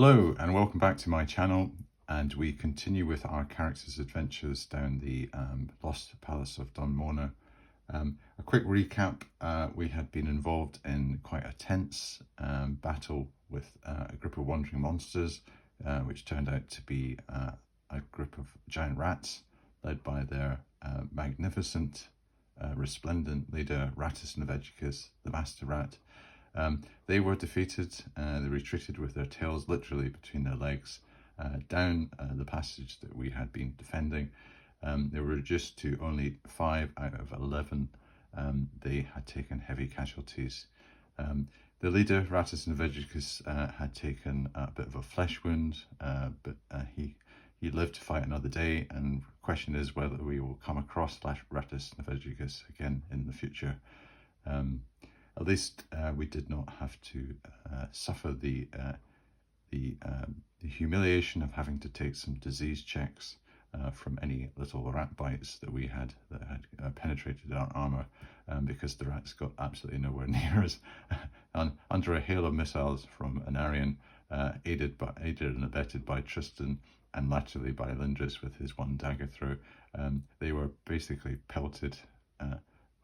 Hello and welcome back to my channel, and we continue with our characters' adventures down the lost palace of Dunmorna. A quick recap, we had been involved in quite a tense battle with a group of wandering monsters, which turned out to be a group of giant rats led by their magnificent, resplendent leader Rattus Novegicus, the master rat. They were defeated. They retreated with their tails literally between their legs down the passage that we had been defending. They were reduced to only 5 out of 11. They had taken heavy casualties. The leader, Rattus Novegicus, had taken a bit of a flesh wound, but he lived to fight another day, and the question is whether we will come across Rattus Novegicus again in the future. At least we did not have to suffer the humiliation of having to take some disease checks from any little rat bites that we had that had penetrated our armour, because the rats got absolutely nowhere near us. Under a hail of missiles from Anarion, aided and abetted by Tristan and latterly by Lindris with his one dagger throw, they were basically pelted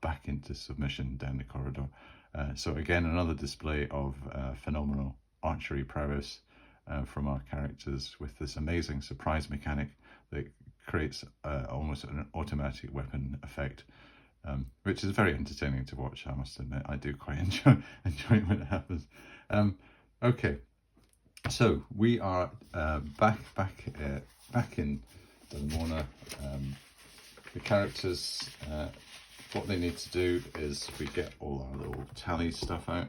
back into submission down the corridor. So again, another display of phenomenal archery prowess from our characters, with this amazing surprise mechanic that creates almost an automatic weapon effect, which is very entertaining to watch. I must admit, I do quite enjoy when it happens. Okay, so we are back in Dunmorna. The characters. What they need to do is we get all our little tally stuff out,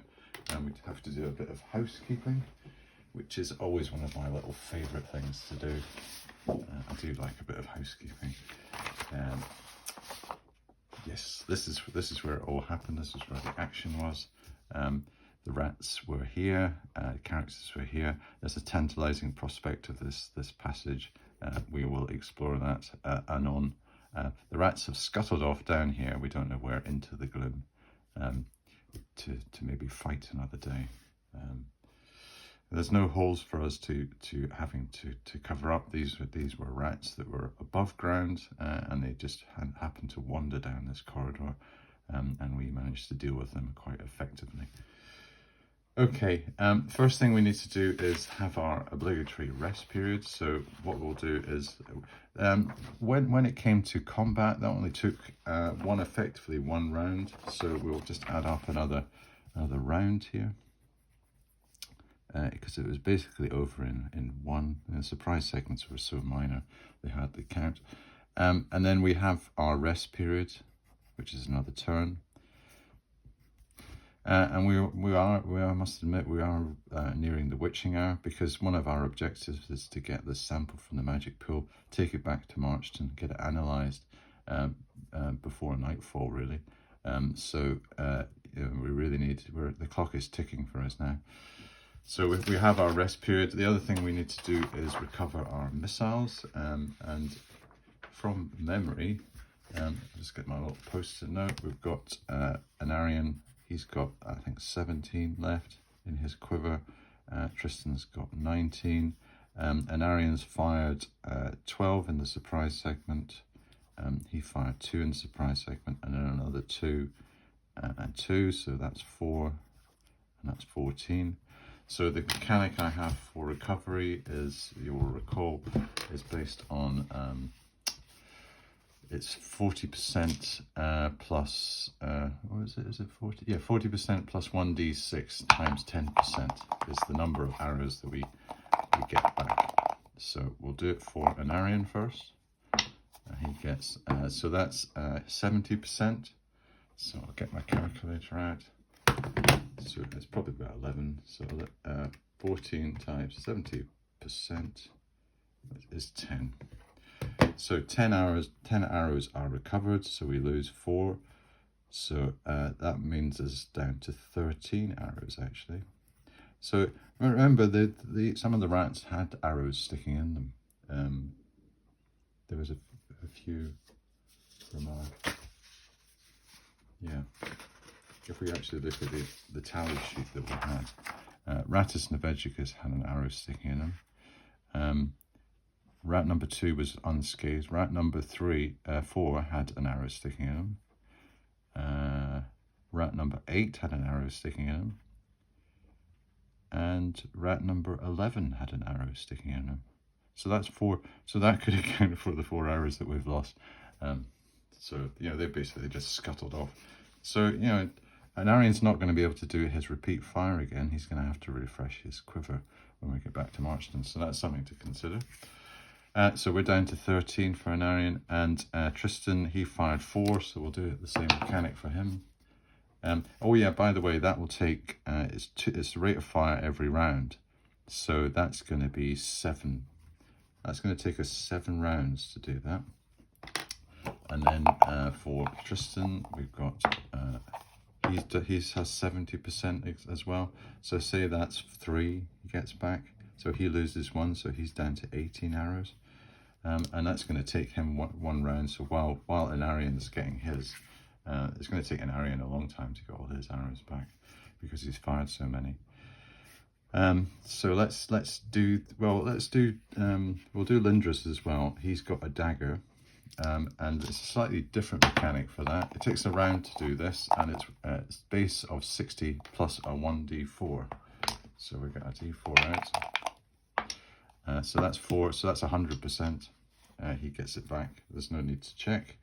and we have to do a bit of housekeeping, which is always one of my little favourite things to do. I do like a bit of housekeeping. Yes, this is where it all happened. This is where the action was. The rats were here. The characters were here. There's a tantalising prospect of this passage. We will explore that anon. The rats have scuttled off down here, we don't know where, into the gloom, to maybe fight another day. There's no holes for us to having to cover up. These were rats that were above ground, and they just happened to wander down this corridor, and we managed to deal with them quite effectively. Okay, first thing we need to do is have our obligatory rest period. So what we'll do is, when it came to combat, that only took effectively one round. So we'll just add up another round here, because it was basically over in one. And the surprise segments were so minor, they hardly count. And then we have our rest period, which is another turn. And we are, I must admit, we are nearing the witching hour, because one of our objectives is to get this sample from the magic pool, take it back to Marchton, get it analysed before nightfall, really. So we really need, the clock is ticking for us now. So we have our rest period. The other thing we need to do is recover our missiles, and from memory, I'll just get my little post-it note. We've got Anarion. He's got, I think, 17 left in his quiver. Tristan's got 19. Anarion's fired 12 in the surprise segment. He fired 2 in the surprise segment, and then another 2 and 2. So that's 4, and that's 14. So the mechanic I have for recovery is, you will recall, is based on it's 40% plus, what is it? Is it 40? Yeah, 40% plus 1d6 times 10% is the number of arrows that we get back. So we'll do it for Anarion first. He gets, so that's 70%. So I'll get my calculator out. So it's probably about 11. So 14 times 70% is 10. So 10 arrows are recovered, so we lose 4. So that means it's down to 13 arrows actually. So remember, some of the rats had arrows sticking in them. There was a few from our, yeah. If we actually look at the tally sheet that we had, Rattus novegicus had an arrow sticking in him. Rat number 2 was unscathed. Rat number 4 had an arrow sticking in him. Rat number 8 had an arrow sticking in him. And rat number 11 had an arrow sticking in him. So that's 4. So that could account for the 4 arrows that we've lost. So, you know, they basically just scuttled off. So, you know, an Arian's not going to be able to do his repeat fire again. He's going to have to refresh his quiver when we get back to Marchton. So that's something to consider. So we're down to 13 for an Arian. And Tristan, he fired 4, so we'll do it the same mechanic for him. Oh yeah, by the way, that will take, it's the rate of fire every round. So that's going to be 7. That's going to take us 7 rounds to do that. And then for Tristan, we've got, he has 70% as well. So say that's 3 he gets back. So he loses 1, so he's down to 18 arrows. And that's going to take him one round. So while an Arian's getting his, it's going to take an Arian a long time to get all his arrows back because he's fired so many. So let's do we'll do Lindris as well. He's got a dagger, and it's a slightly different mechanic for that. It takes a round to do this, and it's base of 60 plus a 1d4. So we got a d4 out. So that's 4. So that's 100%. He gets it back. There's no need to check.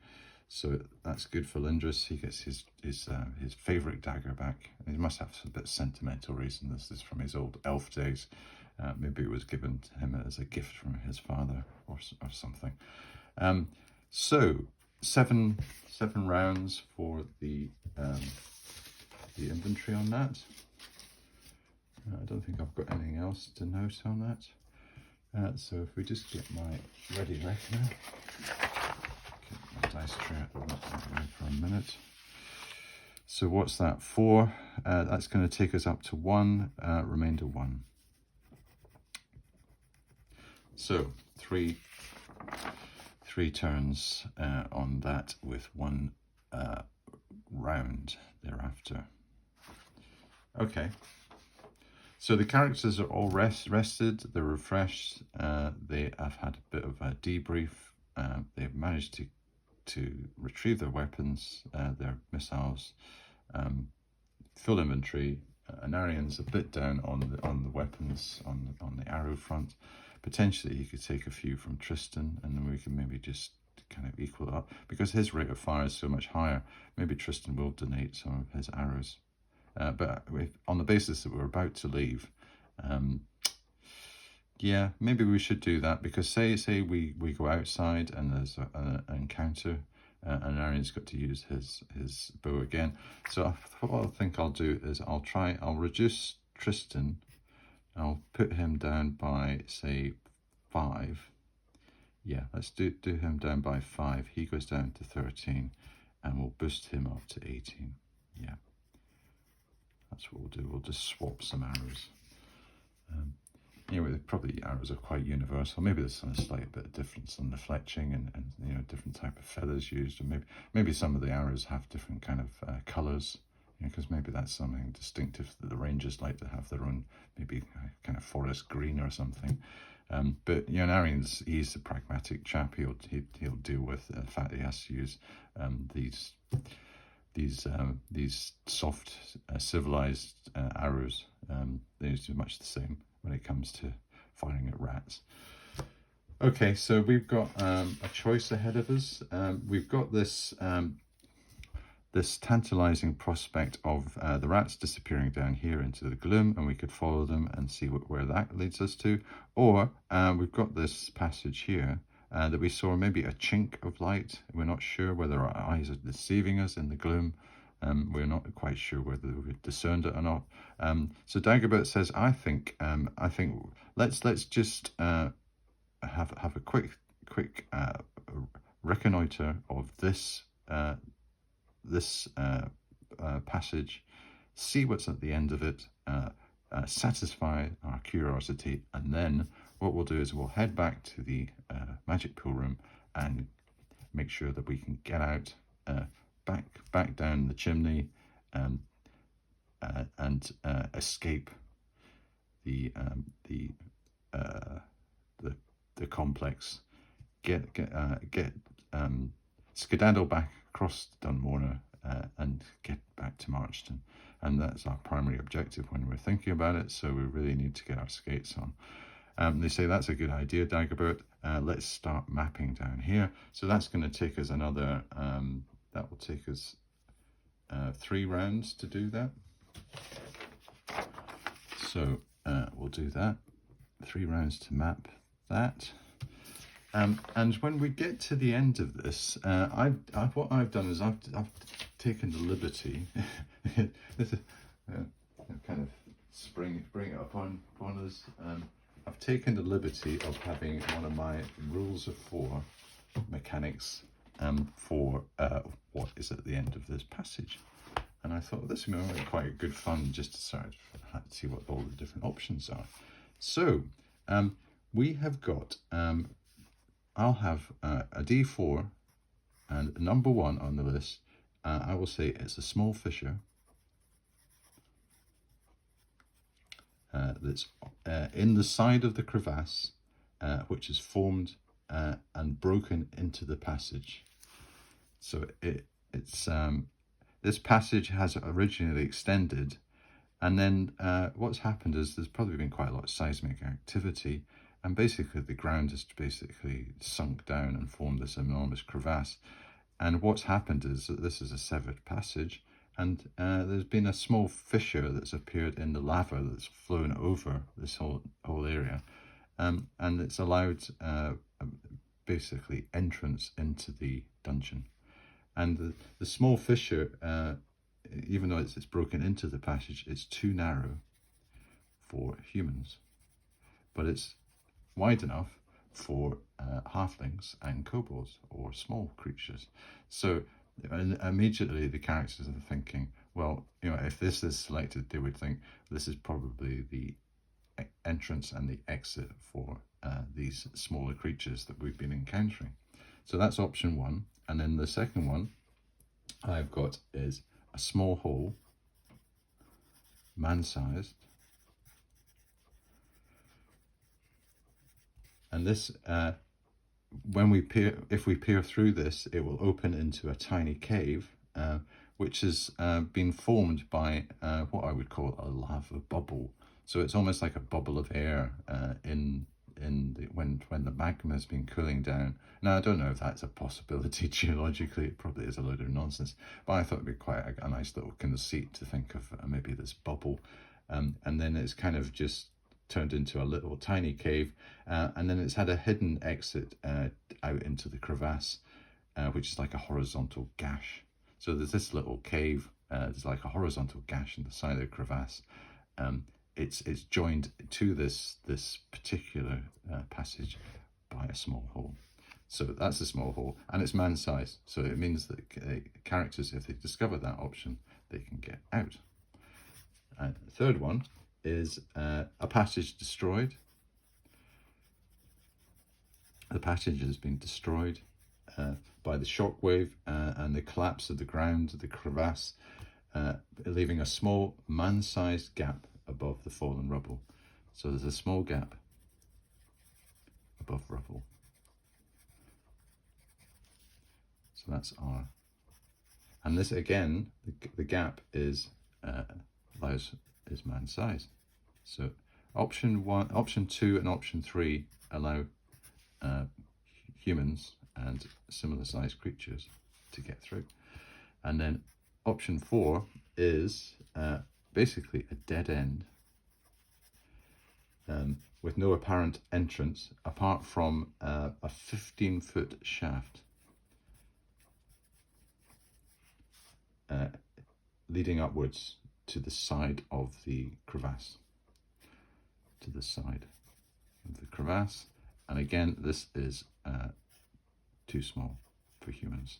So that's good for Lindris. He gets his favourite dagger back. He must have a bit of sentimental reason. This is from his old elf days. Maybe it was given to him as a gift from his father or something. So 7 rounds for the inventory on that. I don't think I've got anything else to note on that. So if we just get my ready reckoner. Dice tray for a minute. So what's that for? That's going to take us up to 1, remainder 1. So three turns on that with 1 round thereafter. Okay. So the characters are all rested. They're refreshed. They have had a bit of a debrief. They've managed to retrieve their weapons, their missiles, full inventory. An Arian's a bit down on the weapons on the arrow front. Potentially he could take a few from Tristan, and then we can maybe just kind of equal it up because his rate of fire is so much higher. Maybe Tristan will donate some of his arrows, but on the basis that we're about to leave. Yeah, maybe we should do that because say we go outside and there's an encounter, and Arian's got to use his bow again. So what I think I'll do is I'll reduce Tristan. I'll put him down by say 5. Yeah, let's do him down by 5. He goes down to 13, and we'll boost him up to 18. Yeah, that's what we'll do. We'll just swap some arrows. Anyway, probably arrows are quite universal. Maybe there's a slight bit of difference on the fletching and you know, different type of feathers used, or maybe some of the arrows have different kind of colours, because maybe that's something distinctive that the Rangers like to have their own, maybe kind of forest green or something. But you know, Arian's, he's a pragmatic chap. He'll deal with the fact that he has to use these soft civilized arrows. They're much the same when it comes to firing at rats. Okay, so we've got a choice ahead of us. We've got this this tantalizing prospect of the rats disappearing down here into the gloom, and we could follow them and see where that leads us to. Or we've got this passage here that we saw maybe a chink of light. We're not sure whether our eyes are deceiving us in the gloom. We're not quite sure whether we've discerned it or not. So Dagobert says, I think let's just have a quick reconnoiter of this passage, see what's at the end of it, satisfy our curiosity, and then what we'll do is we'll head back to the magic pool room and make sure that we can get out, back down the chimney, and escape the complex, skedaddle back across Dunmorna and get back to Marchton. And that's our primary objective when we're thinking about it, so we really need to get our skates on. They say that's a good idea, Dagobert. Let's start mapping down here. So that's going to take us another, that will take us 3 rounds to do that. So we'll do that. 3 rounds to map that. And when we get to the end of this, what I've done is I've taken the liberty, this is, kind of bring it up on us. I've taken the liberty of having one of my rules of 4 mechanics for what is at the end of this passage. And I thought this would be quite good fun just to sort of see what all the different options are. So we have got, I'll have a D4, and number 1 on the list, I will say it's a small fissure that's in the side of the crevasse, which is formed and broken into the passage. So it's this passage has originally extended, and then what's happened is there's probably been quite a lot of seismic activity, and basically the ground has basically sunk down and formed this enormous crevasse. And what's happened is that this is a severed passage, and there's been a small fissure that's appeared in the lava that's flown over this whole area, and it's allowed basically entrance into the dungeon. And the small fissure, even though it's broken into the passage, it's too narrow for humans, but it's wide enough for halflings and kobolds or small creatures. So immediately the characters are thinking, well, if this is selected, they would think this is probably the entrance and the exit for these smaller creatures that we've been encountering. So that's option 1. And then the second one I've got is a small hole, man-sized. And this, if we peer through this, it will open into a tiny cave, which has been formed by what I would call a lava bubble. So it's almost like a bubble of air when the magma has been cooling down. Now, I don't know if that's a possibility geologically. It probably is a load of nonsense, but I thought it'd be quite a nice little conceit to think of maybe this bubble, and then it's kind of just turned into a little tiny cave, and then it's had a hidden exit out into the crevasse, which is like a horizontal gash. So there's this little cave, there's like a horizontal gash in the side of the crevasse. It's joined to this particular passage by a small hole. So that's a small hole, and it's man-sized. So it means that characters, if they discover that option, they can get out. And the third one is a passage destroyed. The passage has been destroyed by the shockwave and the collapse of the ground, the crevasse, leaving a small man-sized gap above the fallen rubble. So there's a small gap above rubble. So that's R. And this again, the gap is man-sized. So option 1, option 2, and option 3 allow humans and similar sized creatures to get through. And then option 4 is basically a dead end with no apparent entrance apart from a 15-foot shaft leading upwards to the side of the crevasse. To the side of the crevasse. And again, this is too small for humans.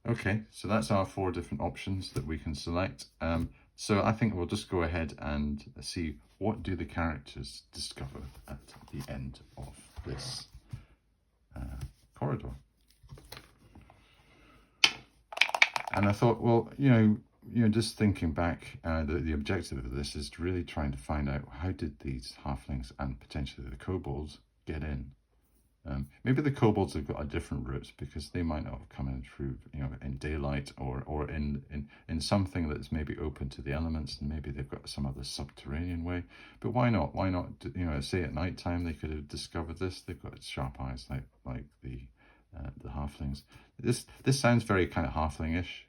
Okay, so that's our 4 different options that we can select. So I think we'll just go ahead and see what do the characters discover at the end of this corridor. And I thought, well, just thinking back, the objective of this is really trying to find out how did these halflings and potentially the kobolds get in. Maybe the kobolds have got a different route because they might not have come in through, in daylight or in something that's maybe open to the elements, and maybe they've got some other subterranean way. But why not? Why not? Say at night time they could have discovered this. They've got sharp eyes like the halflings. This sounds very kind of halfling-ish.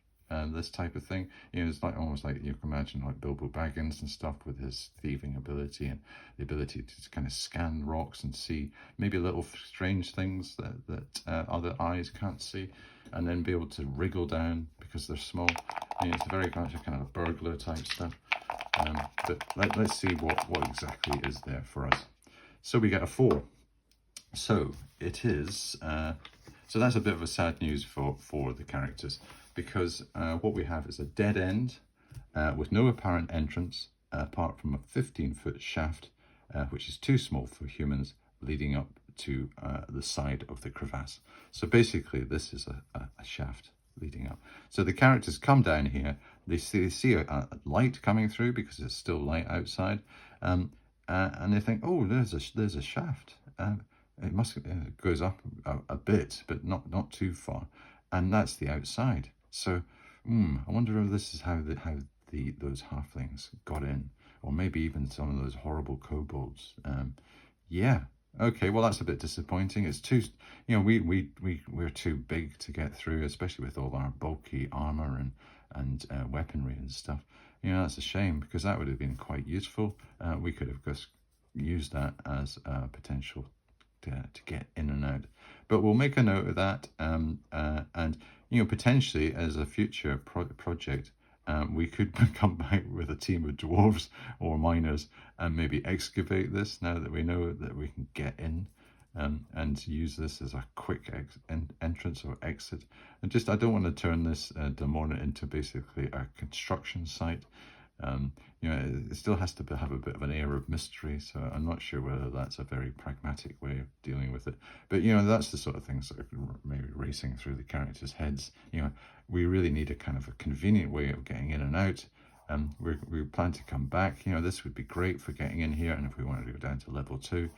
This type of thing, it's like almost like you can imagine like Bilbo Baggins and stuff with his thieving ability and the ability to kind of scan rocks and see maybe little strange things that other eyes can't see, and then be able to wriggle down because they're small. It's very much a kind of burglar type stuff. But let's see what exactly is there for us. So we get a 4. So it is. So that's a bit of a sad news for the characters, because what we have is a dead end with no apparent entrance apart from a 15-foot shaft, which is too small for humans, leading up to the side of the crevasse. So basically this is a shaft leading up. So the characters come down here, they see a light coming through because it's still light outside, and they think, oh, there's a shaft. It goes up a bit, but not too far, and that's the outside. So, I wonder if this is how those halflings got in, or maybe even some of those horrible kobolds. Yeah. Okay. Well, that's a bit disappointing. It's too, we're too big to get through, especially with all our bulky armor and weaponry and stuff. That's a shame, because that would have been quite useful. We could have just used that as a potential to get in and out. But we'll make a note of that, and potentially as a future project, we could come back with a team of dwarves or miners and maybe excavate this, now that we know that we can get in, and use this as a quick entrance or exit. And I don't want to turn this Demorna into basically a construction site. It still has to have a bit of an air of mystery, so I'm not sure whether that's a very pragmatic way of dealing with it. But that's the sort of things that are maybe racing through the characters' heads. We really need a kind of a convenient way of getting in and out. We plan to come back. This would be great for getting in here, and if we wanted to go down to level 2,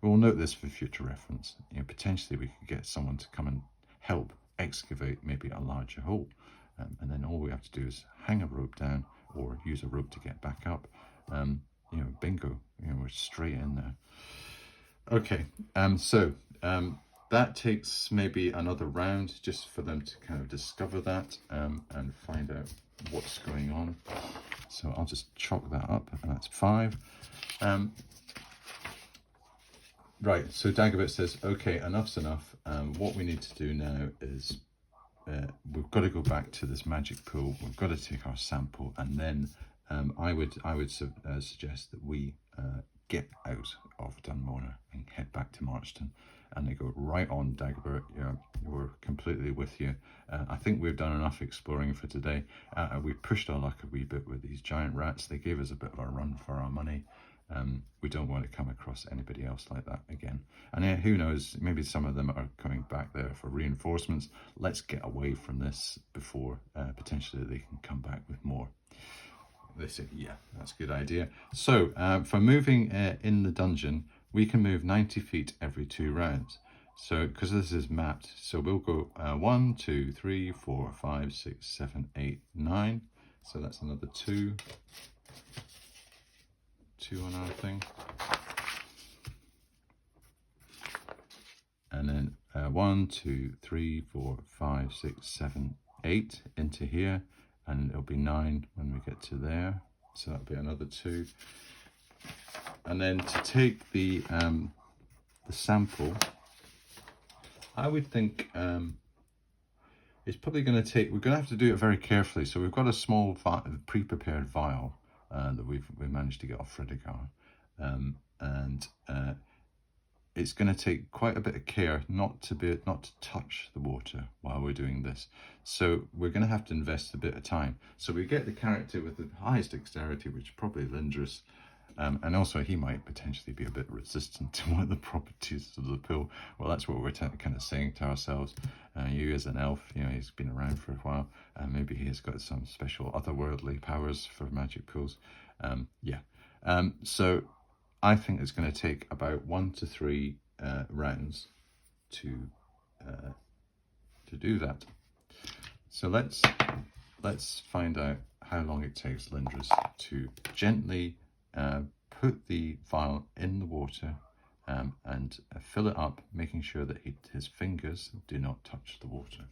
we'll note this for future reference. Potentially we could get someone to come and help excavate maybe a larger hole, and then all we have to do is hang a rope down or use a rope to get back up. Bingo, we're straight in there. Okay, so that takes maybe another round just for them to kind of discover that, and find out what's going on. So I'll just chalk that up, and that's 5. Right, so Dagobert says, okay, enough's enough. What we need to do now is we've got to go back to this magic pool. We've got to take our sample, and then I would suggest that we get out of Dunmorna and head back to Marchton. And they go, right on, Dagobert. We're completely with you. I think we've done enough exploring for today. We pushed our luck a wee bit with these giant rats. They gave us a bit of a run for our money. We don't want to come across anybody else like that again. And who knows, maybe some of them are coming back there for reinforcements. Let's get away from this before potentially they can come back with more. They say, yeah, that's a good idea. So for moving in the dungeon, we can move 90 feet every 2 rounds. So because this is mapped, so we'll go 1, 2, 3, 4, 5, 6, 7, 8, 9. So that's another 2 on our thing. And then 1, 2, 3, 4, 5, 6, 7, 8 into here, and it'll be 9 when we get to there. So that'll be another 2. And then to take the sample, I would think it's probably going to take. We're going to have to do it very carefully. So we've got a small pre-prepared vial that we managed to get off Fredegar, and it's going to take quite a bit of care not to touch the water while we're doing this. So we're going to have to invest a bit of time. So we get the character with the highest dexterity, which is probably Lindra's, And also he might potentially be a bit resistant to one of the properties of the pill. Well, that's what we're kind of saying to ourselves. You as an elf, you know, he's been around for a while, and maybe he has got some special otherworldly powers for magic pills. Yeah. So I think it's going to take about 1 to 3 rounds to do that. So let's find out how long it takes Lindris to gently put the vial in the water and fill it up, making sure that his fingers do not touch the water.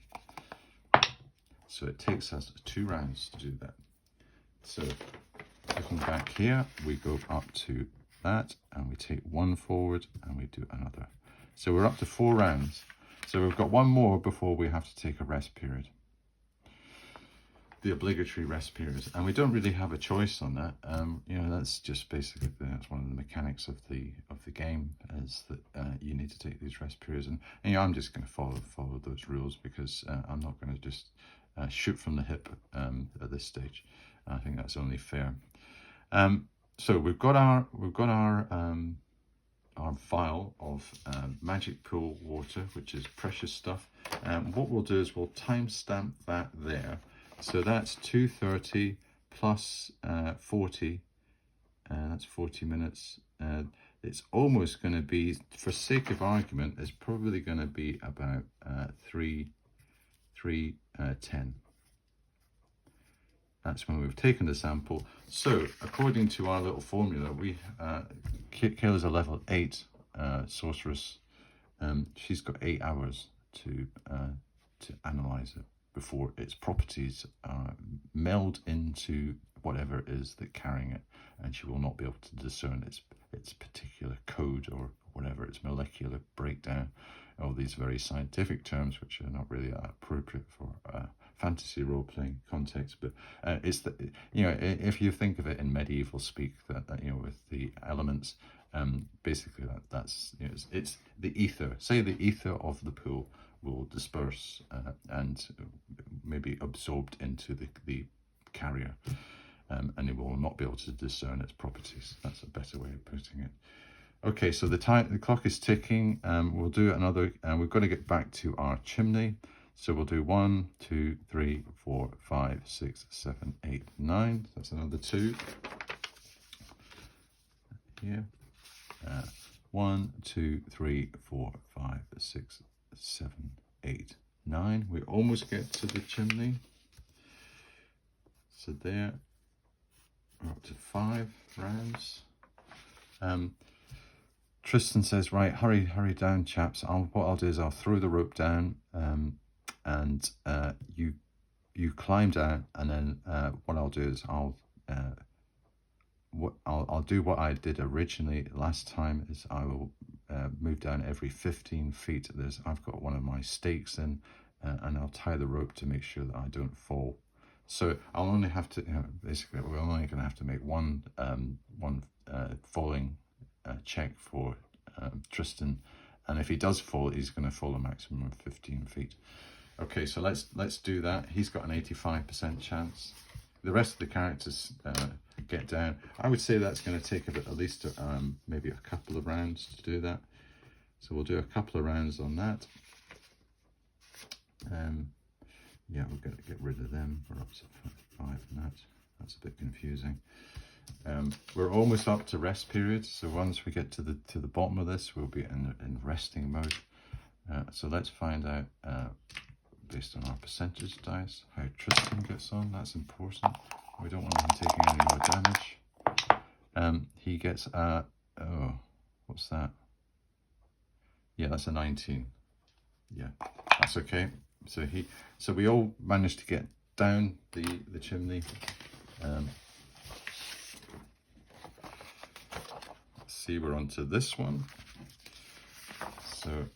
So it takes us 2 rounds to do that. So looking back here, we go up to that and we take 1 forward and we do another. So we're up to 4 rounds. So we've got 1 more before we have to take a rest period. The obligatory rest period, and we don't really have a choice on that. You know, that's just basically that's one of the mechanics of the game, is that you need to take these rest periods, and you know, I'm just going to follow those rules because I'm not going to just shoot from the hip at this stage. I think that's only fair. So we've got our vial of magic pool water, which is precious stuff. What we'll do is we'll timestamp that there. So that's 2:30 plus 40, that's 40 minutes. It's almost going to be, for sake of argument, it's probably going to be about 3:10. That's when we've taken the sample. So according to our little formula, we Kayla's a level 8 sorceress. She's got 8 hours to analyze it before its properties meld into whatever it is that's carrying it, and she will not be able to discern its particular code or whatever, its molecular breakdown. All these very scientific terms which are not really appropriate for fantasy role-playing context, but it's the, you know, if you think of it in medieval speak, that you know, with the elements, basically that's, you know, it's the ether. Say the ether of the pool will disperse and maybe absorbed into the carrier, and it will not be able to discern its properties. That's a better way of putting it. Okay, so the clock is ticking. We'll do another, and we've got to get back to our chimney. So we'll do 1, 2, 3, 4, 5, 6, 7, 8, 9. That's another 2 here. 1, 2, 3, 4, 5, 6, 7, 8, 9. We almost get to the chimney. So there, we're up to 5 rounds. Tristan says, right, hurry down, chaps. What I'll do is I'll throw the rope down, and you climb down, and then what I'll do is I'll do what I did originally last time, is I will move down every 15 feet. I've got one of my stakes in, and I'll tie the rope to make sure that I don't fall. So I'll only have to, basically, we're only going to have to make one falling check for Tristan, and if he does fall, he's going to fall a maximum of 15 feet. Okay, so let's do that. He's got an 85% chance. The rest of the characters get down. I would say that's going to take at least maybe a couple of rounds to do that. So we'll do a couple of rounds on that. Yeah, we're going to get rid of them. We're up to 5 and that. That's a bit confusing. We're almost up to rest periods, so once we get to the bottom of this, we'll be in resting mode. So let's find out, based on our percentage dice, how Tristan gets on. That's important. We don't want him taking any more damage. He gets oh, what's that? Yeah, that's a 19. Yeah, that's okay. So we all managed to get down the chimney. See, we're on to this one. So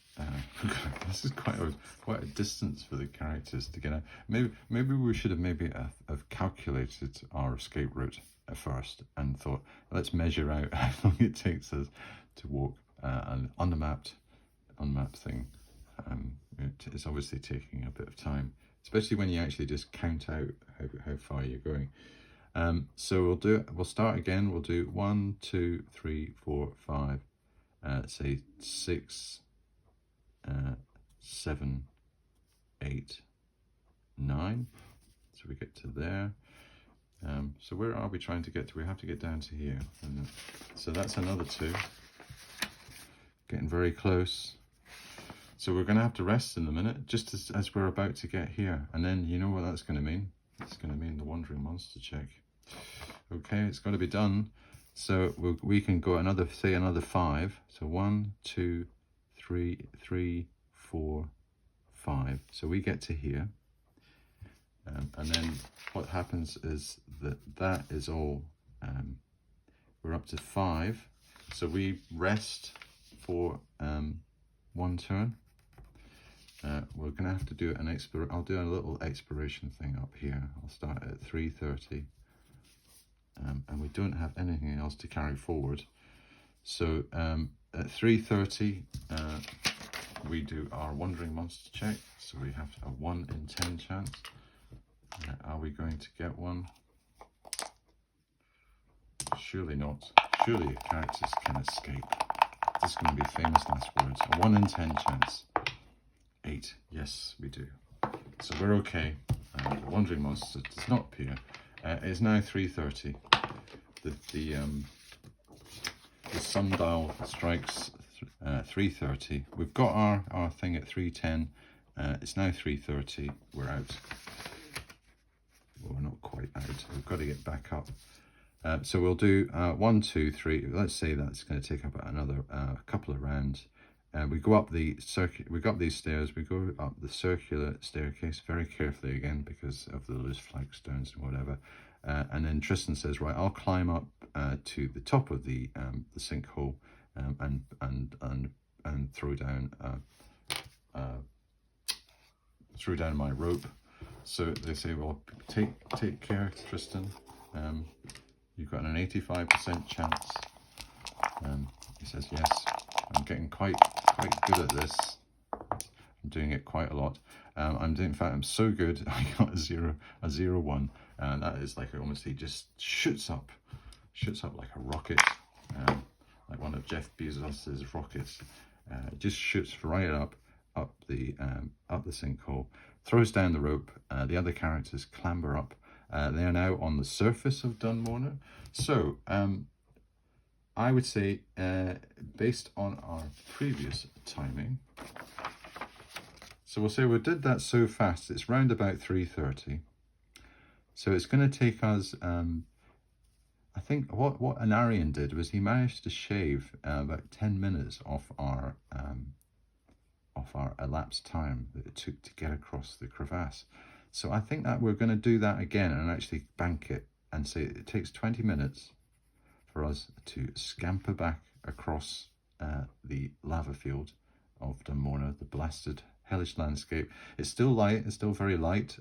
this is quite a distance for the characters to get out. Maybe we should have calculated our escape route at first and thought, let's measure out how long it takes us to walk an unmapped thing. It's obviously taking a bit of time, especially when you actually just count out how far you're going. So we'll start again. We'll do 1, 2, 3, 4, 5, say 6, 7, 8, 9. So we get to there. So where are we trying to get to? We have to get down to here. And so that's another 2. Getting very close. So we're going to have to rest in a minute, just as we're about to get here. And then you know what that's going to mean? It's going to mean the wandering monster check. Okay, it's got to be done. So we can go another 5. So 1, 2, 3, 4, 5. So we get to here. And then what happens is that is all, we're up to 5. So we rest for 1 turn. We're going to have to do an I'll do a little exploration thing up here. I'll start at 3:30. And we don't have anything else to carry forward. So at 3:30, we do our wandering monster check. So we have a 1 in 10 chance. Are we going to get one? Surely not. Surely your characters can escape. This is going to be famous last words. A 1 in 10 chance. 8. Yes, we do. So we're okay. The wandering monster does not appear. It is now 3:30. The sundial strikes 3:30. We've got our thing at 3:10. It's now 3:30. We're out. Well, we're not quite out. We've got to get back up. So we'll do 1, 2, 3. Let's say that's going to take up another couple of rounds. We go up the we go up these stairs. We go up the circular staircase very carefully again because of the loose flagstones and whatever. And then Tristan says, "Right, I'll climb up to the top of the sinkhole and throw down my rope." So they say, "Well, take care, Tristan. You've got an 85% chance." He says, "Yes, I'm getting quite good at this. I'm doing it quite a lot. In fact, I'm so good. I got a 0, 1, and that is like almost he just shoots up like a rocket, like one of Jeff Bezos's rockets. Just shoots right up the sinkhole, throws down the rope. The other characters clamber up. They are now on the surface of Dunmorner. So I would say, based on our previous timing, so we'll say we did that so fast, it's round about 3:30. So it's going to take us, I think what Anarian did was he managed to shave about 10 minutes off our elapsed time that it took to get across the crevasse. So I think that we're going to do that again and actually bank it and say it takes 20 minutes for us to scamper back across the lava field of Dunmorner, the blasted, hellish landscape. It's still light, it's still very light,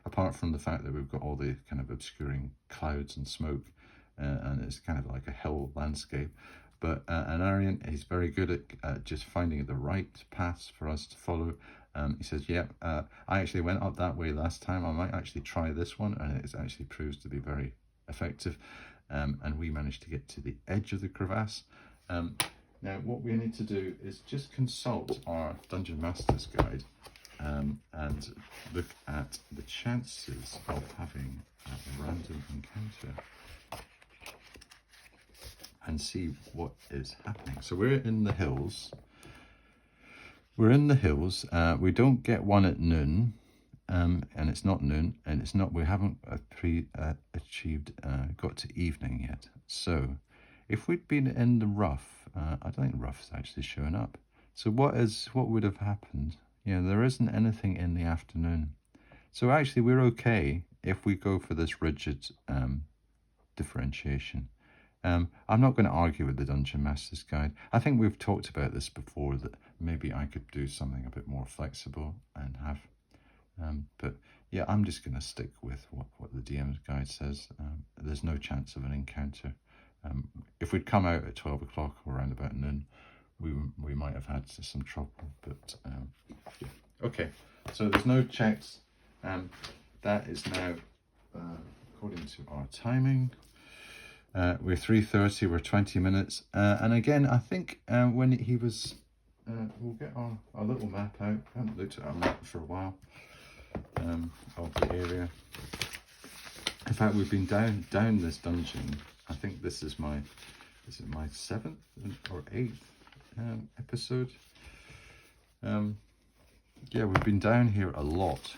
apart from the fact that we've got all the kind of obscuring clouds and smoke, and it's kind of like a hell landscape. But Anarian, he's very good at just finding the right paths for us to follow. He says, "Yep, I actually went up that way last time. I might actually try this one," and it actually proves to be very effective. And we managed to get to the edge of the crevasse. Now, what we need to do is just consult our Dungeon Master's Guide and look at the chances of having a random encounter and see what is happening. So we're in the hills. We're in the hills. We don't get one at noon. And it's not noon, and it's not. We haven't got to evening yet. So, if we'd been in the rough, I don't think rough's actually showing up. So what would have happened? Yeah, there isn't anything in the afternoon. So actually, we're okay if we go for this rigid differentiation. I'm not going to argue with the Dungeon Master's Guide. I think we've talked about this before, that maybe I could do something a bit more flexible and have. But yeah, I'm just going to stick with what the DM's guide says. There's no chance of an encounter. If we'd come out at 12 o'clock or around about noon, we might have had some trouble. But yeah. Okay, so there's no checks. That is now according to our timing. We're 3:30, we're 20 minutes. And again, I think when he was, we'll get our little map out. I haven't looked at our map for a while of the area. In fact, we've been down this dungeon. I think this is my 7th or 8th episode. Yeah, we've been down here a lot.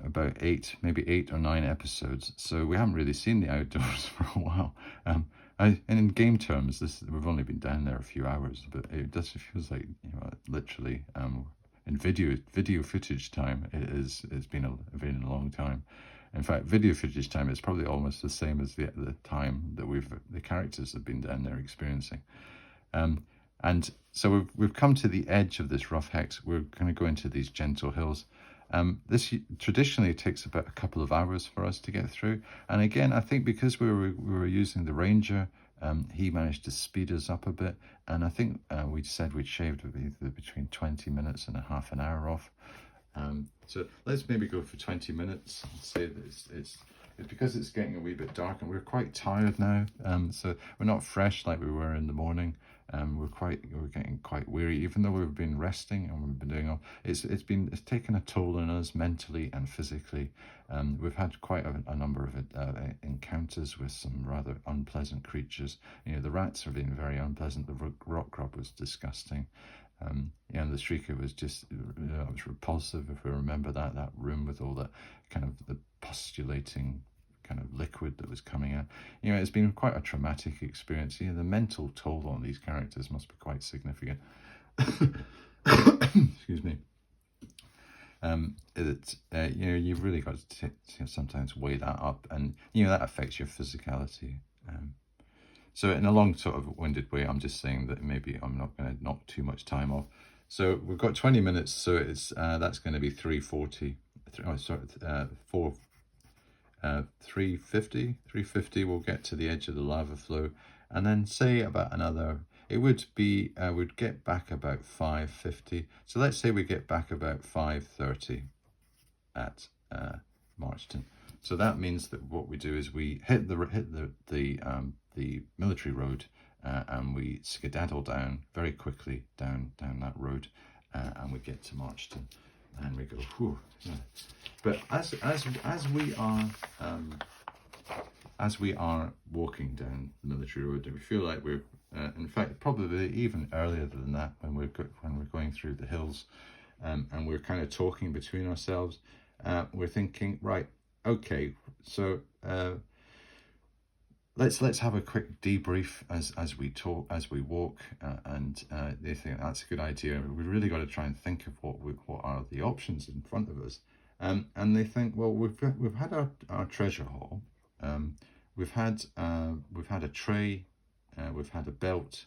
About 8, maybe 8 or 9 episodes. So we haven't really seen the outdoors for a while. And in game terms, we've only been down there a few hours, but it does feels like, you know, literally in video footage time, it's been a very long time. In fact, video footage time is probably almost the same as the time that the characters have been down there experiencing. And so we've come to the edge of this rough hex. We're going to go into these gentle hills. This traditionally takes about a couple of hours for us to get through. And again, I think because we were using the Ranger, he managed to speed us up a bit. And I think we said we'd shaved between 20 minutes and a half an hour off. So let's maybe go for 20 minutes and say that it's because it's getting a wee bit dark and we're quite tired now. So we're not fresh like we were in the morning. We're getting quite weary, even though we've been resting and we've been doing all. It's taken a toll on us mentally and physically. We've had quite a number of encounters with some rather unpleasant creatures. You know, the rats have been very unpleasant. The rock crab was disgusting. Yeah, and the shrieker was just, it was repulsive. If we remember that room with all the kind of the postulating kind of liquid that was coming out. You know, it's been quite a traumatic experience. You know, the mental toll on these characters must be quite significant. Excuse me. You know, you've really got to sometimes weigh that up, and you know that affects your physicality. So in a long sort of winded way, I'm just saying that maybe I'm not going to knock too much time off. So we've got 20 minutes, so it's that's going to be 3:40. 350 we'll get to the edge of the lava flow, and then say about another, it would be we'd get back about 5:50. So let's say we get back about 5:30 at Marchton. So that means that what we do is we hit the military road and we skedaddle down very quickly down that road, and we get to Marchton. And we go, whew. Yeah. But as we are walking down the military road, we feel like we're, in fact, probably even earlier than that, when we're going through the hills, and we're kind of talking between ourselves. We're thinking, right, okay, so let's have a quick debrief as we walk, and they think that's a good idea. We've really got to try and think of what are the options in front of us, and they think, well, we've had our treasure haul, we've had a tray, we've had a belt,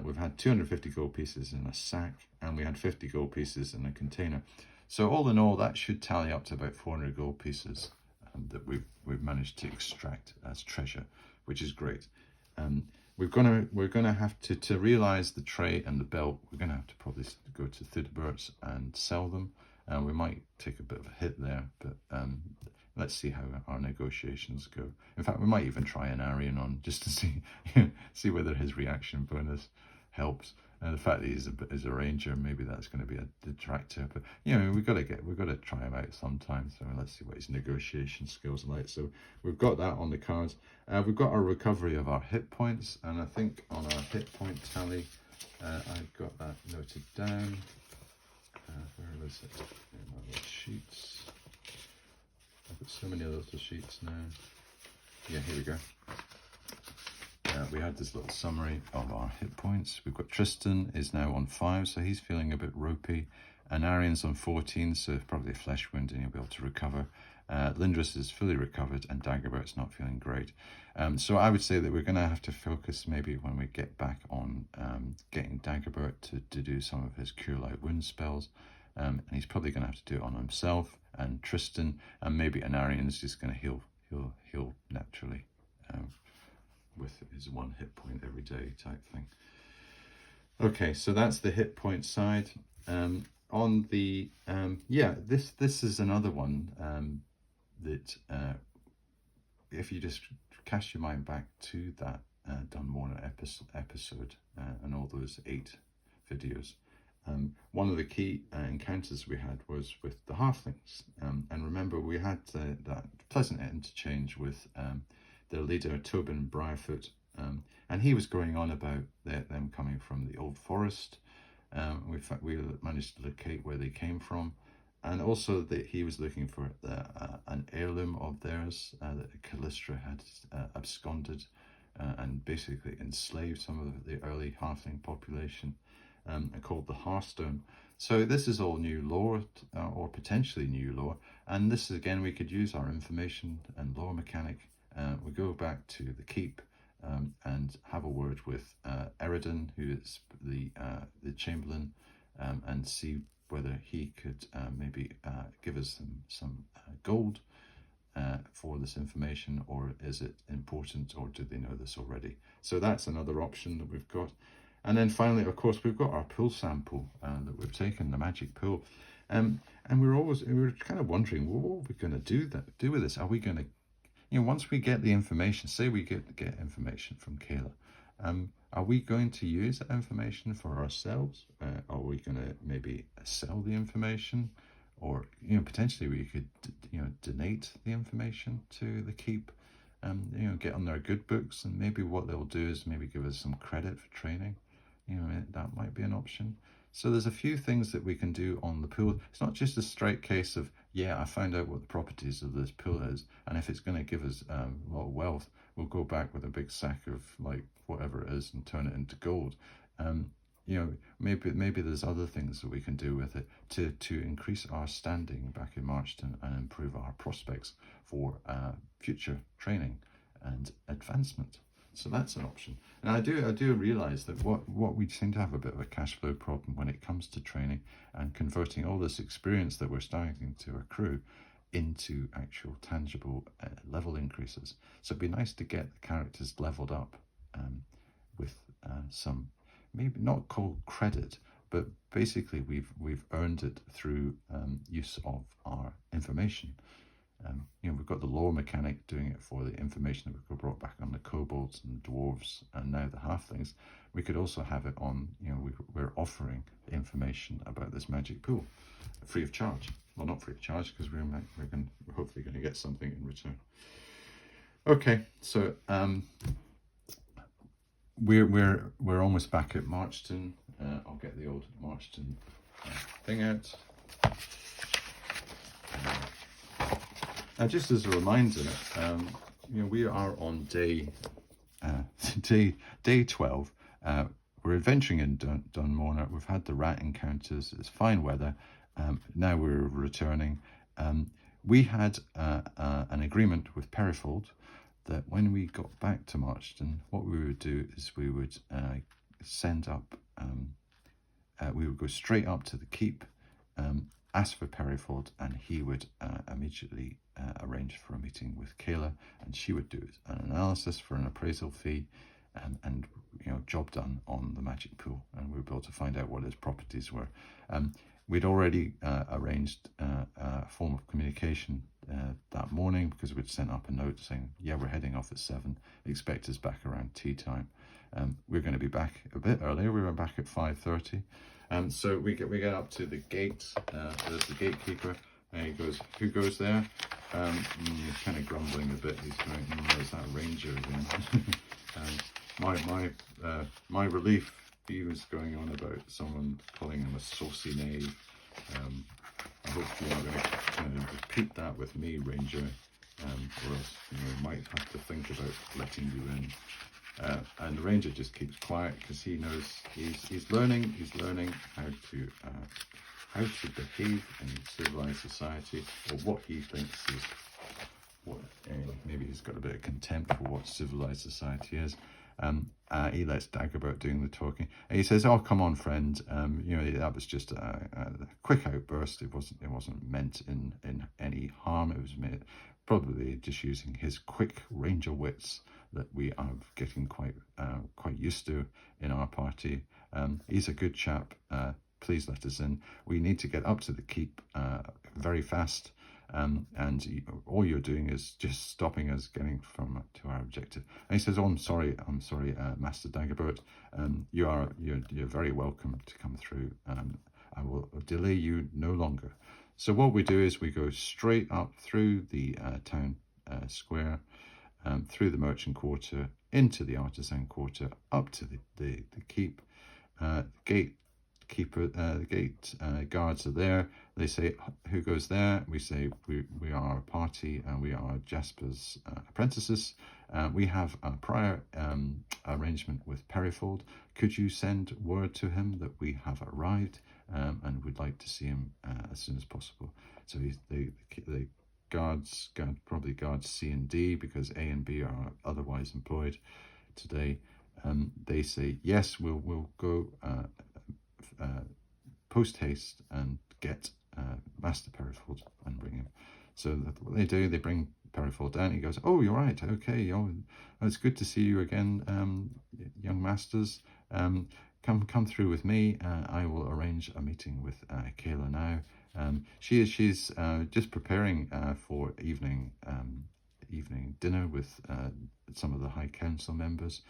we've had 250 gold pieces in a sack, and we had 50 gold pieces in a container. So all in all, that should tally up to about 400 gold pieces that we've managed to extract as treasure, which is great. We're gonna have to realize the tray and the belt. We're gonna have to probably go to Thudbert's and sell them. We might take a bit of a hit there, but let's see how our negotiations go. In fact, we might even try an Aryan on just to see whether his reaction bonus helps. And the fact that he's a ranger, maybe that's going to be a detractor. But you know, we've got to try him out sometime. So let's see what his negotiation skills are like. So we've got that on the cards. We've got our recovery of our hit points, and I think on our hit point tally, I've got that noted down. Where was it? In my little sheets. I've got so many little sheets now. Yeah, here we go. We had this little summary of our hit points. We've got Tristan is now on 5, so he's feeling a bit ropey. And Arian's on 14, so probably a flesh wound and he'll be able to recover. Lindris is fully recovered, and Dagobert's not feeling great. So I would say that we're going to have to focus maybe when we get back on getting Dagobert to do some of his Cure Light Wound spells. And he's probably going to have to do it on himself, and Tristan, and maybe Anarian's just going to heal naturally. With his 1 hit point every day type thing. Okay, so that's the hit point side. On on the this is another one that if you just cast your mind back to that Dunmore episode and all those 8 videos. One of the key encounters we had was with the halflings, and remember we had that pleasant interchange with their leader Tobin Briarfoot, and he was going on about them coming from the Old Forest. We managed to locate where they came from, and also that he was looking for an heirloom of theirs that Callistra had absconded and basically enslaved some of the early halfling population, called the Hearthstone. So this is all new lore, or potentially new lore, and this is, again, we could use our information and lore mechanic. We go back to the keep and have a word with Eridan, who is the Chamberlain, and see whether he could maybe give us some gold for this information, or is it important, or do they know this already? So that's another option that we've got. And then finally, of course, we've got our pool sample that we've taken, the magic pool, and we were kind of wondering, well, what are we going to do with this? Are we going to, once we get the information, say we get information from Kayla, are we going to use that information for ourselves? Are we going to maybe sell the information, or potentially we could donate the information to the keep, get on their good books, and maybe what they'll do is maybe give us some credit for training. That might be an option. So there's a few things that we can do on the pool. It's not just a straight case of, I found out what the properties of this pool is, and if it's going to give us a lot of wealth, we'll go back with a big sack of like whatever it is and turn it into gold. Maybe there's other things that we can do with it to increase our standing back in Marchton and improve our prospects for future training and advancement. So that's an option. And I do realise that what we seem to have a bit of a cash flow problem when it comes to training and converting all this experience that we're starting to accrue into actual tangible level increases. So it'd be nice to get the characters leveled up with some, maybe not called credit, but basically we've earned it through use of our information. We've got the lore mechanic doing it for the information that we've brought back on the kobolds and the dwarves and now the halflings. We could also have it on, we're offering information about this magic pool free of charge. Well, not free of charge, because we're hopefully going to get something in return. Okay, so we're almost back at Marchton. I'll get the old Marchton thing out. Now, just as a reminder, we are on day 12. We're adventuring in Dunmore. We've had the rat encounters. It's fine weather. Now we're returning. We had an agreement with Perifold that when we got back to Marchton, what we would do is we would send up, we would go straight up to the keep, ask for Perifold, and he would immediately arrange for a meeting with Kayla, and she would do an analysis for an appraisal fee, and job done on the magic pool, and we were able to find out what his properties were. We'd already arranged a form of communication that morning, because we'd sent up a note saying, we're heading off at 7, expect us back around tea time. We're going to be back a bit earlier. We were back at 5:30. So we get up to the gate. There's the gatekeeper, and he goes, "Who goes there?" He's kind of grumbling a bit. He's going, "There's that ranger again." My relief, he was going on about someone calling him a saucy knave. I hope you're not going to kind of repeat that with me, Ranger, or else we might have to think about letting you in. And the Ranger just keeps quiet because he knows he's learning how to behave in civilized society, or what he thinks is what. Maybe he's got a bit of contempt for what civilized society is. He lets Dagobert doing the talking, and he says, "Oh, come on, friend. That was just a quick outburst. It wasn't meant in any harm. It was probably just using his quick ranger wits that we are getting quite used to in our party. He's a good chap. please let us in. We need to get up to the keep very fast. And all you're doing is just stopping us getting from to our objective. And he says, "Oh, I'm sorry, Master Dagobert. You're very welcome to come through. I will delay you no longer." So what we do is we go straight up through the town square, through the merchant quarter, into the artisan quarter, up to the keep. The gate guards are there. They say, "Who goes there?" We say, we are a party and we are Jasper's apprentices. We have a prior arrangement with Perifold. Could you send word to him that we have arrived and would like to see him as soon as possible? So the guards probably guards C and D, because A and B are otherwise employed today. They say, "Yes, we'll go post haste and get Master Perifold and bring him." So what they do, they bring Perifold down. He goes, "Oh, you're right. Okay. Oh, it's good to see you again, young masters. Come through with me. I will arrange a meeting with Kayla now. She's just preparing for evening dinner with some of the High Council members.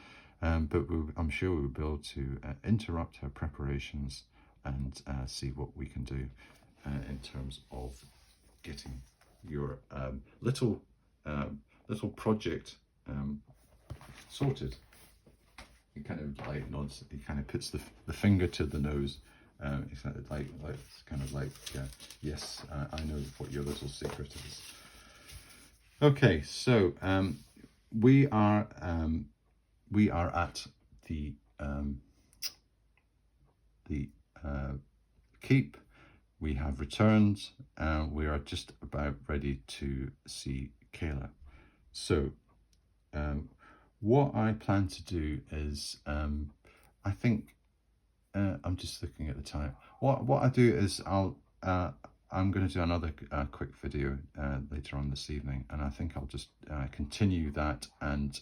But I'm sure we'll be able to interrupt her preparations and see what we can do in terms of getting your little project sorted." He kind of like nods. He kind of puts the finger to the nose. It's kind of like yes, I know what your little secret is. Okay, so we are at the keep. We have returned. We are just about ready to see Kayla. So what I plan to do is, I think I'm just looking at the time. What I do is I'm going to do another quick video later on this evening, and I think I'll just continue that and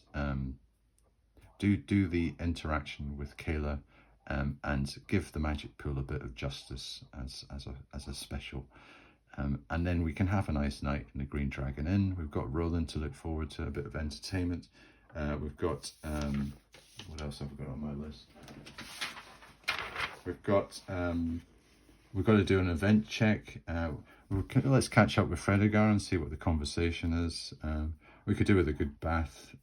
do the interaction with Kayla, and give the magic pool a bit of justice as a special, and then we can have a nice night in the Green Dragon Inn. We've got Roland to look forward to, a bit of entertainment. We've got what else have we got on my list? We've got to do an event check. Let's catch up with Fredegar and see what the conversation is. We could do with a good bath.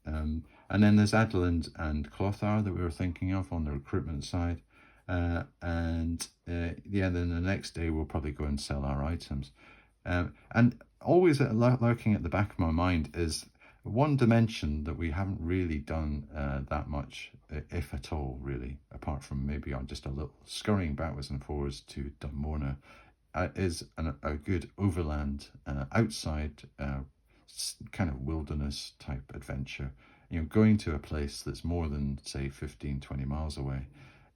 And then there's Adelind and Clothar that we were thinking of on the recruitment side. Then the next day we'll probably go and sell our items. And always lurking at the back of my mind is one dimension that we haven't really done that much, if at all, really, apart from maybe on just a little scurrying backwards and forwards to Dunmorna, is a good overland, outside kind of wilderness type adventure. Going to a place that's more than, say, 15-20 miles away,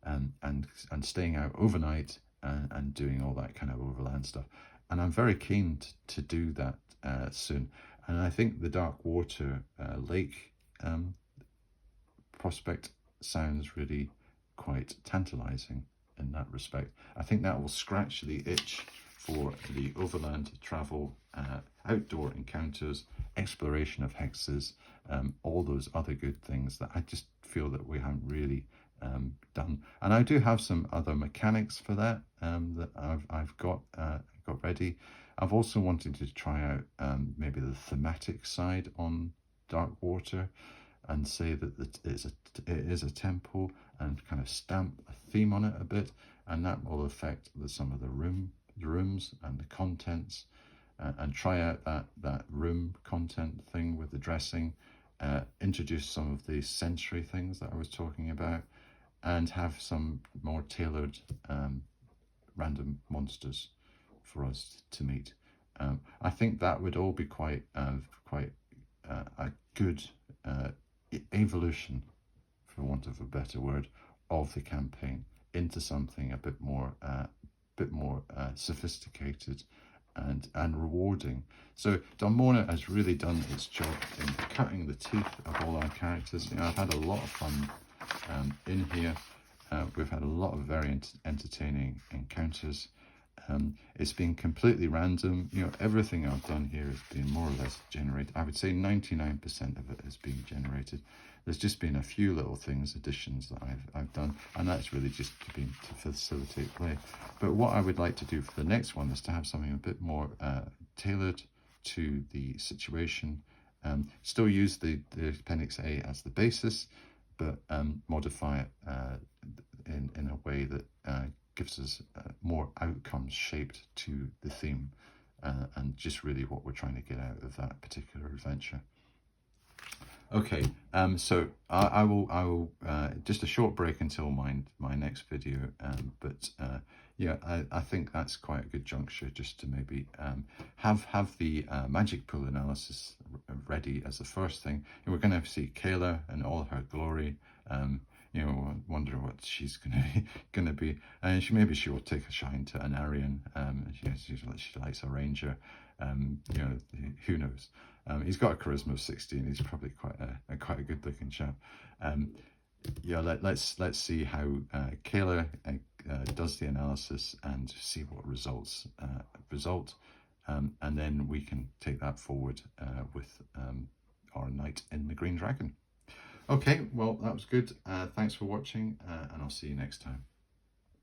and staying out overnight and doing all that kind of overland stuff. And I'm very keen to do that soon. And I think the Darkwater Lake prospect sounds really quite tantalizing in that respect. I think that will scratch the itch for the overland travel, outdoor encounters, exploration of hexes, all those other good things that I just feel that we haven't really done. And I do have some other mechanics for that that I've got ready. I've also wanted to try out maybe the thematic side on Darkwater, and say that it is a temple, and kind of stamp a theme on it a bit, and that will affect some of the rooms and the contents, and try out that room content thing with the dressing, introduce some of the sensory things that I was talking about, and have some more tailored random monsters for us to meet. I think that would all be quite a good evolution, for want of a better word, of the campaign into something a bit more sophisticated and rewarding. So Dunmorna has really done its job in cutting the teeth of all our characters. I've had a lot of fun in here. we've had a lot of very entertaining encounters. It's been completely random. You know, everything I've done here has been more or less generated. I would say 99% of it has been generated. There's just been a few little things, additions that I've done, and that's really just to facilitate play. But what I would like to do for the next one is to have something a bit more tailored to the situation. Still use the Appendix A as the basis, but modify it in a way that gives us more outcomes shaped to the theme, and just really what we're trying to get out of that particular adventure. Okay, so I will just a short break until my next video, but yeah, I think that's quite a good juncture just to maybe have the magic pool analysis ready as the first thing. And we're going to see Kayla and all her glory. You know, wonder what she's gonna be, and maybe she will take a shine to an Aryan. She likes a ranger. You know, who knows? He's got a charisma of 60, and he's probably quite a good looking chap. Yeah, let's see how Kayla does the analysis and see what results result, and then we can take that forward with our knight in the Green Dragon. Okay, well, that was good. Thanks for watching, and I'll see you next time.